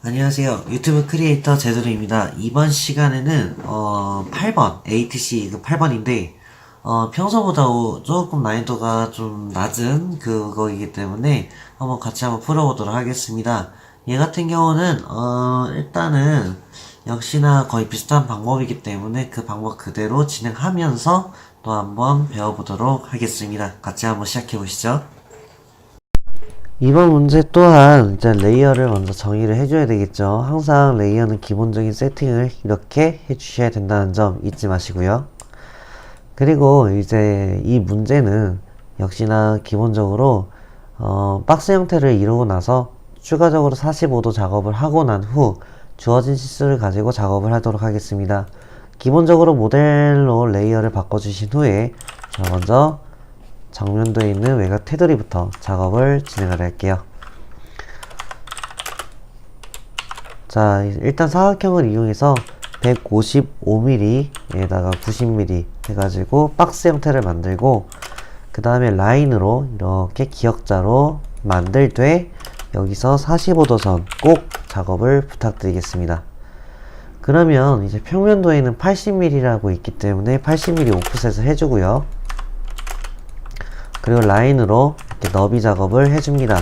안녕하세요. 유튜브 크리에이터 제도루입니다. 이번 시간에는 8번 ATC 8번인데 평소보다 조금 난이도가 좀 낮은 그거이기 때문에 같이 한번 풀어보도록 하겠습니다. 얘 같은 경우는 일단은 역시나 거의 비슷한 방법이기 때문에 그 방법 그대로 진행하면서 또 한번 배워보도록 하겠습니다. 같이 한번 시작해 보시죠. 이번 문제 또한 이제 레이어를 먼저 정의를 해줘야 되겠죠. 항상 레이어는 기본적인 세팅을 이렇게 해주셔야 된다는 점 잊지 마시고요. 그리고 이제 이 문제는 역시나 기본적으로 박스 형태를 이루고 나서 추가적으로 45도 작업을 하고 난 후 주어진 치수를 가지고 작업을 하도록 하겠습니다. 기본적으로 모델로 레이어를 바꿔주신 후에 먼저 정면도에 있는 외곽 테두리부터 작업을 진행을 할게요. 자, 일단 사각형을 이용해서 155mm에다가 90mm 해가지고 박스 형태를 만들고 그 다음에 라인으로 이렇게 기역자로 만들되 여기서 45도 선 꼭 작업을 부탁드리겠습니다. 그러면 이제 평면도에는 80mm라고 있기 때문에 80mm 오프셋을 해주고요. 그리고 라인으로 이렇게 너비 작업을 해줍니다.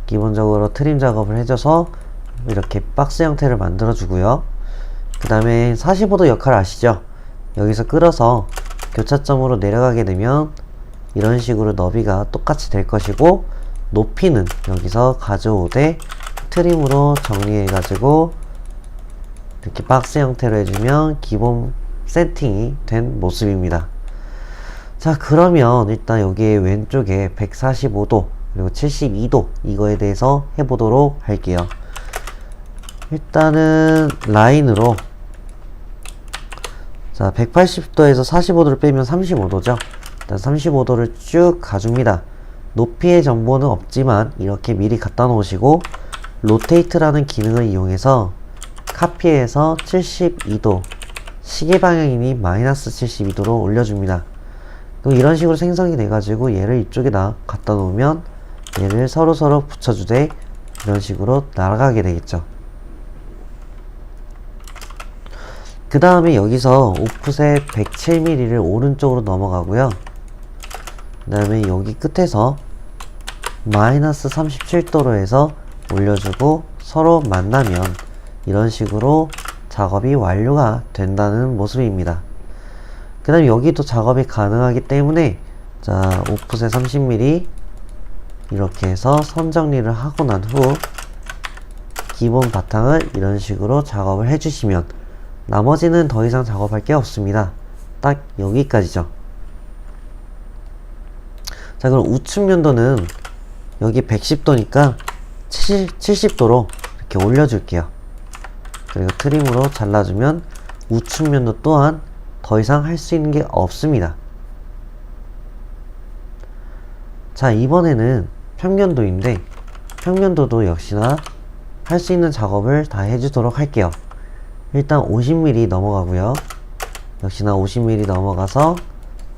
기본적으로 트림 작업을 해줘서 이렇게 박스 형태를 만들어 주고요. 그 다음에 45도 역할 아시죠? 여기서 끌어서 교차점으로 내려가게 되면 이런 식으로 너비가 똑같이 될 것이고 높이는 여기서 가져오되 트림으로 정리해 가지고 이렇게 박스 형태로 해주면 기본 세팅이 된 모습입니다. 자, 그러면 일단 여기 왼쪽에 145도 그리고 72도 이거에 대해서 해보도록 할게요. 일단은 라인으로 자 180도에서 45도를 빼면 35도죠. 일단 35도를 쭉 가줍니다. 높이의 정보는 없지만 이렇게 미리 갖다 놓으시고 로테이트라는 기능을 이용해서 카피해서 72도 시계 방향이니 마이너스 72도로 올려줍니다. 이런 식으로 생성이 돼가지고 얘를 이쪽에다 갖다 놓으면 얘를 서로 붙여주되 이런 식으로 날아가게 되겠죠. 그 다음에 여기서 오프셋 107mm를 오른쪽으로 넘어가고요. 그 다음에 여기 끝에서 마이너스 37도로 해서 올려주고 서로 만나면 이런 식으로 작업이 완료가 된다는 모습입니다. 그 다음에 여기도 작업이 가능하기 때문에 자 오프셋 30mm 이렇게 해서 선 정리를 하고 난 후 기본 바탕을 이런 식으로 작업을 해주시면 나머지는 더 이상 작업할 게 없습니다. 딱 여기까지죠. 자, 그럼 우측 면도는 여기 110도니까 70도로 이렇게 올려줄게요. 그리고 트림으로 잘라주면 우측 면도 또한 더 이상 할 수 있는 게 없습니다. 자, 이번에는 평면도인데 평면도도 역시나 할 수 있는 작업을 다 해주도록 할게요. 일단 50mm 넘어가고요. 역시나 50mm 넘어가서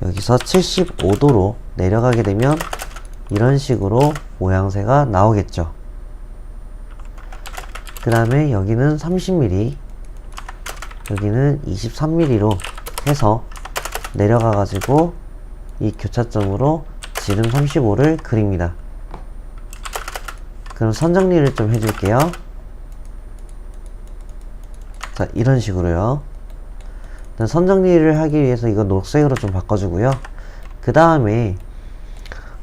여기서 75도로 내려가게 되면 이런 식으로 모양새가 나오겠죠. 그 다음에 여기는 30mm 여기는 23mm로 해서 내려가 가지고 이 교차점으로 지름 35를 그립니다. 그럼 선 정리를 좀 해줄게요. 자, 이런 식으로요. 일단 선 정리를 하기 위해서 이거 녹색으로 좀 바꿔주고요. 그 다음에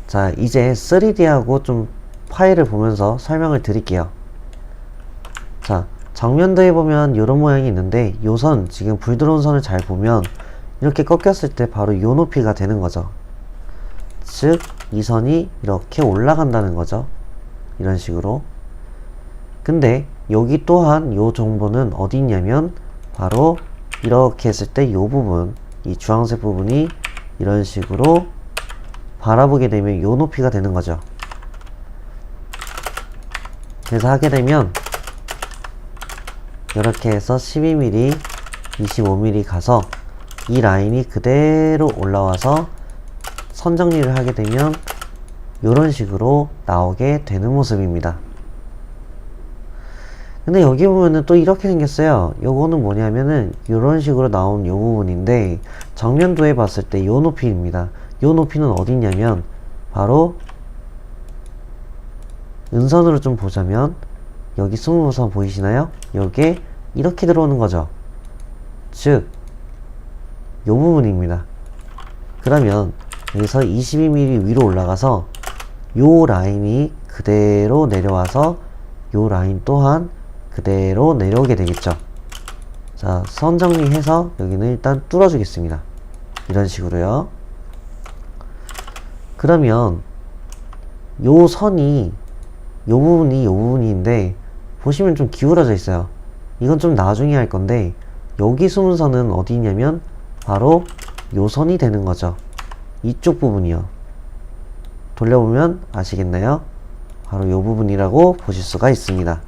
자 이제 3D하고 좀 파일을 보면서 설명을 드릴게요. 자, 정면도에 보면 이런 모양이 있는데 요 선, 지금 불 들어온 선을 잘 보면 이렇게 꺾였을 때 바로 요 높이가 되는 거죠. 즉 이 선이 이렇게 올라간다는 거죠. 이런 식으로. 근데 여기 또한 요 정보는 어디 있냐면 바로 이렇게 했을 때 요 부분, 이 주황색 부분이 이런 식으로 바라보게 되면 요 높이가 되는 거죠. 그래서 하게 되면 이렇게 해서 12mm, 25mm 가서 이 라인이 그대로 올라와서 선 정리를 하게 되면 이런 식으로 나오게 되는 모습입니다. 근데 여기 보면은 또 이렇게 생겼어요. 요거는 뭐냐면은 이런 식으로 나온 요 부분인데 정면도에 봤을 때 요 높이입니다. 요 높이는 어디 있냐면 바로 은선으로 좀 보자면 여기 20선 보이시나요? 요게 이렇게 들어오는 거죠. 즉 요 부분입니다. 그러면 여기서 22mm 위로 올라가서 요 라인이 그대로 내려와서 요 라인 또한 그대로 내려오게 되겠죠. 자, 선 정리해서 여기는 일단 뚫어주겠습니다. 이런 식으로요. 그러면 요 선이 요 부분인데 보시면 좀 기울어져 있어요. 이건 좀 나중에 할 건데 여기 숨은 선은 어디 있냐면 바로 요 선이 되는 거죠. 이쪽 부분이요. 돌려보면 아시겠나요? 바로 요 부분이라고 보실 수가 있습니다.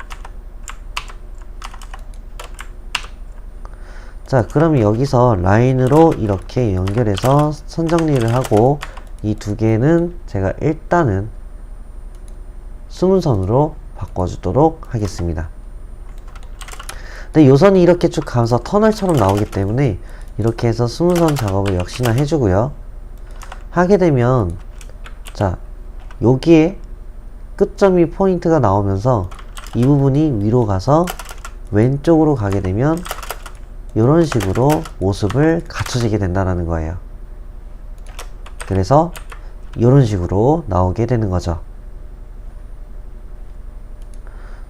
자, 그럼 여기서 라인으로 이렇게 연결해서 선 정리를 하고 이 두 개는 제가 일단은 숨은 선으로 바꿔주도록 하겠습니다. 근데 요 선이 이렇게 쭉 가면서 터널처럼 나오기 때문에 이렇게 해서 숨은 선 작업을 역시나 해주고요. 하게 되면 자, 여기에 끝점이 포인트가 나오면서 이 부분이 위로 가서 왼쪽으로 가게 되면 이런 식으로 모습을 갖춰지게 된다는 거예요. 그래서 이런 식으로 나오게 되는 거죠.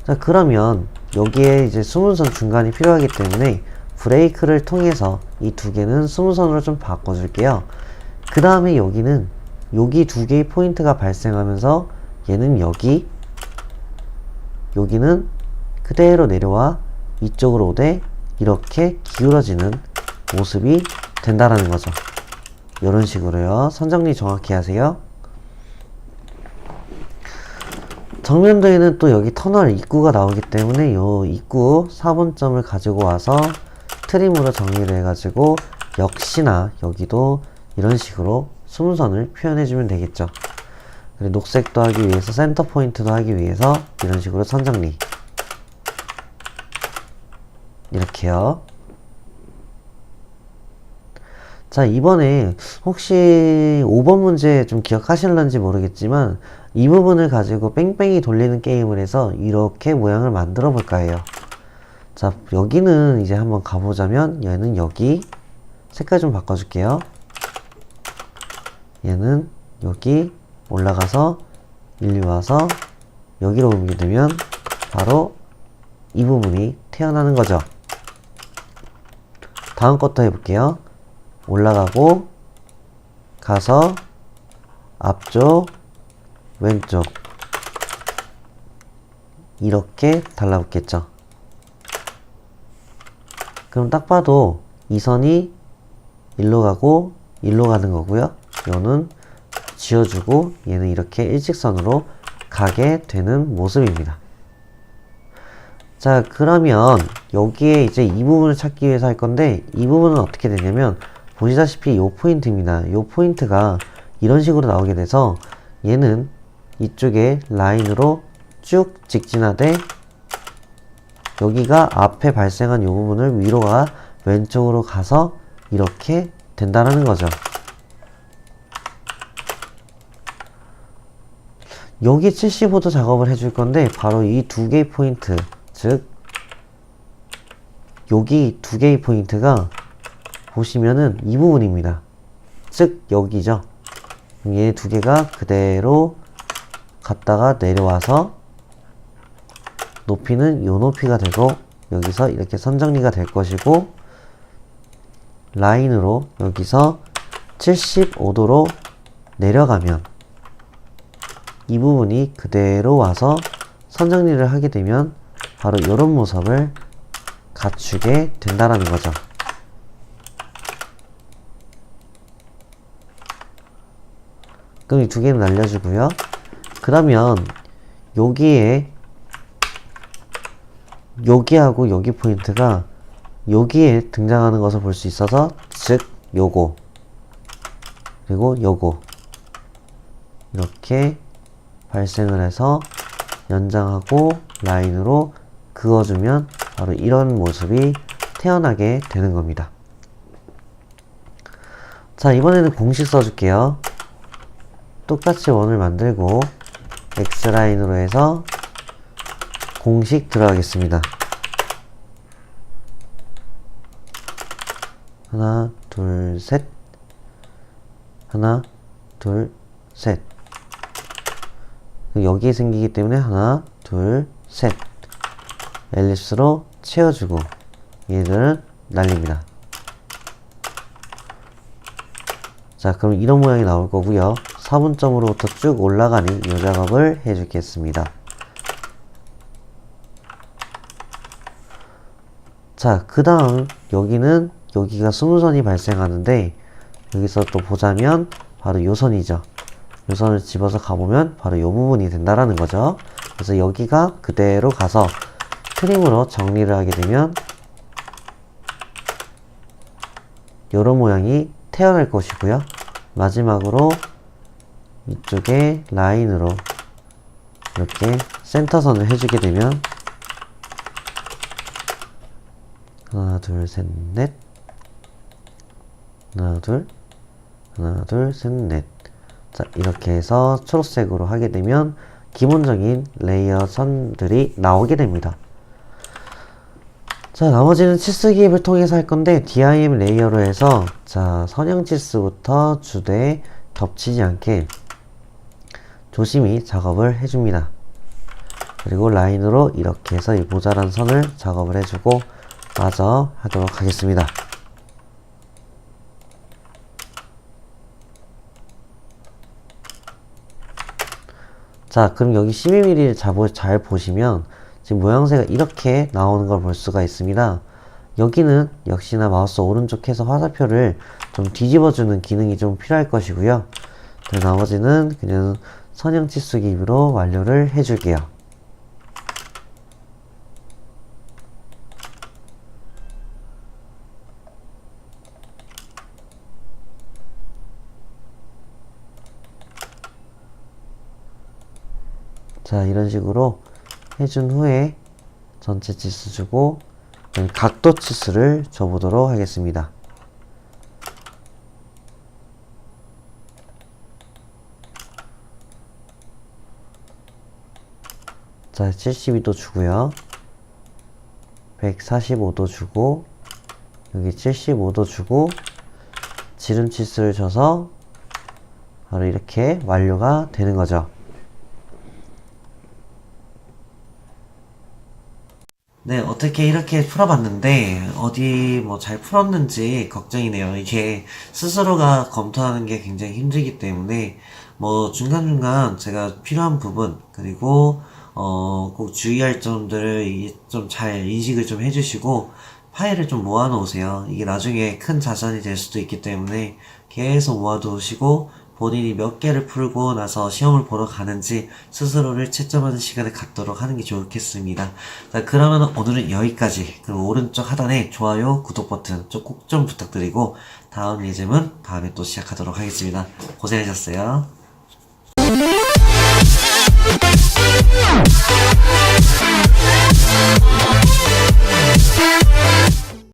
자, 그러면 여기에 이제 숨은선 중간이 필요하기 때문에 브레이크를 통해서 이 두 개는 숨은선으로 좀 바꿔줄게요. 그 다음에 여기는 여기 두 개의 포인트가 발생하면서 얘는 여기는 그대로 내려와 이쪽으로 오되 이렇게 기울어지는 모습이 된다라는 거죠. 이런 식으로요. 선 정리 정확히 하세요. 정면도에는 또 여기 터널 입구가 나오기 때문에 요 입구 4분점을 가지고 와서 트림으로 정리를 해가지고 역시나 여기도 이런 식으로 숨선을 표현해주면 되겠죠. 그리고 녹색도 하기 위해서 센터 포인트도 하기 위해서 이런 식으로 선 정리 이렇게요. 자, 이번에 혹시 5번 문제 좀 기억하실런지 모르겠지만 이 부분을 가지고 뺑뺑이 돌리는 게임을 해서 이렇게 모양을 만들어 볼까 해요. 자, 여기는 이제 한번 가보자면 얘는 여기 색깔 좀 바꿔줄게요. 얘는 여기 올라가서 일리 와서 여기로 오게 되면 바로 이 부분이 태어나는 거죠. 다음 것도 해볼게요. 올라가고 가서 앞쪽 왼쪽 이렇게 달라붙겠죠. 그럼 딱 봐도 이 선이 일로 가고 일로 가는 거고요. 요는 지어주고 얘는 이렇게 일직선으로 가게 되는 모습입니다. 자, 그러면 여기에 이제 이 부분을 찾기 위해서 할 건데 이 부분은 어떻게 되냐면 보시다시피 요 포인트입니다. 요 포인트가 이런 식으로 나오게 돼서 얘는 이쪽에 라인으로 쭉 직진하되 여기가 앞에 발생한 요 부분을 위로가 왼쪽으로 가서 이렇게 된다라는 거죠. 여기 75도 작업을 해줄 건데 바로 이 두 개의 포인트, 즉 여기 두 개의 포인트가 보시면은 이 부분입니다. 즉 여기죠. 얘 두 개가 그대로 갔다가 내려와서 높이는 요 높이가 되고 여기서 이렇게 선정리가 될 것이고 라인으로 여기서 75도로 내려가면 이 부분이 그대로 와서 선정리를 하게 되면 바로 이런 모습을 갖추게 된다라는 거죠. 그럼 이 두 개는 날려주고요. 그러면 여기에 여기하고 여기 포인트가 여기에 등장하는 것을 볼 수 있어서 즉 요거, 그리고 요거 이렇게 발생을 해서 연장하고 라인으로 그어주면 바로 이런 모습이 태어나게 되는 겁니다. 자, 이번에는 공식 써줄게요. 똑같이 원을 만들고 X라인으로 해서 공식 들어가겠습니다. 하나, 둘, 셋. 하나, 둘, 셋. 여기에 생기기 때문에 하나, 둘, 셋. 엘립스로 채워주고 얘들은 날립니다. 자, 그럼 이런 모양이 나올 거고요. 4분점으로부터 쭉 올라가는 이 작업을 해주겠습니다. 자, 그 다음 여기가 스무선이 발생하는데 여기서 또 보자면 바로 요 선이죠. 요 선을 집어서 가보면 바로 요 부분이 된다라는 거죠. 그래서 여기가 그대로 가서 트림으로 정리를 하게 되면 요런 모양이 태어날 것이고요. 마지막으로 이쪽에 라인으로 이렇게 센터선을 해주게 되면 하나, 둘, 셋, 넷. 하나, 둘, 하나, 둘, 셋, 넷. 자, 이렇게 해서 초록색으로 하게 되면 기본적인 레이어 선들이 나오게 됩니다. 자, 나머지는 치수 기입을 통해서 할 건데 DIM 레이어로 해서 자, 선형 치수부터 주대에 겹치지 않게 조심히 작업을 해줍니다. 그리고 라인으로 이렇게 해서 이 모자란 선을 작업을 해주고 마저 하도록 하겠습니다. 자, 그럼 여기 12mm를 잘 보시면 지금 모양새가 이렇게 나오는 걸 볼 수가 있습니다. 여기는 역시나 마우스 오른쪽 해서 화살표를 좀 뒤집어주는 기능이 좀 필요할 것이고요. 나머지는 그냥 선형 치수 기입으로 완료를 해줄게요. 자, 이런 식으로 해준 후에 전체 치수 주고 각도 치수를 줘보도록 하겠습니다. 자, 72도 주고요. 145도 주고 여기 75도 주고 지름 치수를 줘서 바로 이렇게 완료가 되는 거죠. 네, 어떻게 이렇게 풀어봤는데, 어디 뭐 잘 풀었는지 걱정이네요. 이게 스스로가 검토하는 게 굉장히 힘들기 때문에, 뭐 중간중간 제가 필요한 부분, 그리고, 꼭 주의할 점들을 좀 잘 인식을 좀 해주시고, 파일을 좀 모아놓으세요. 이게 나중에 큰 자산이 될 수도 있기 때문에, 계속 모아두시고, 본인이 몇 개를 풀고 나서 시험을 보러 가는지 스스로를 채점하는 시간을 갖도록 하는 게 좋겠습니다. 자, 그러면 오늘은 여기까지. 그리고 오른쪽 하단에 좋아요, 구독 버튼 꼭 좀 부탁드리고 다음 예제문 다음에 또 시작하도록 하겠습니다. 고생하셨어요.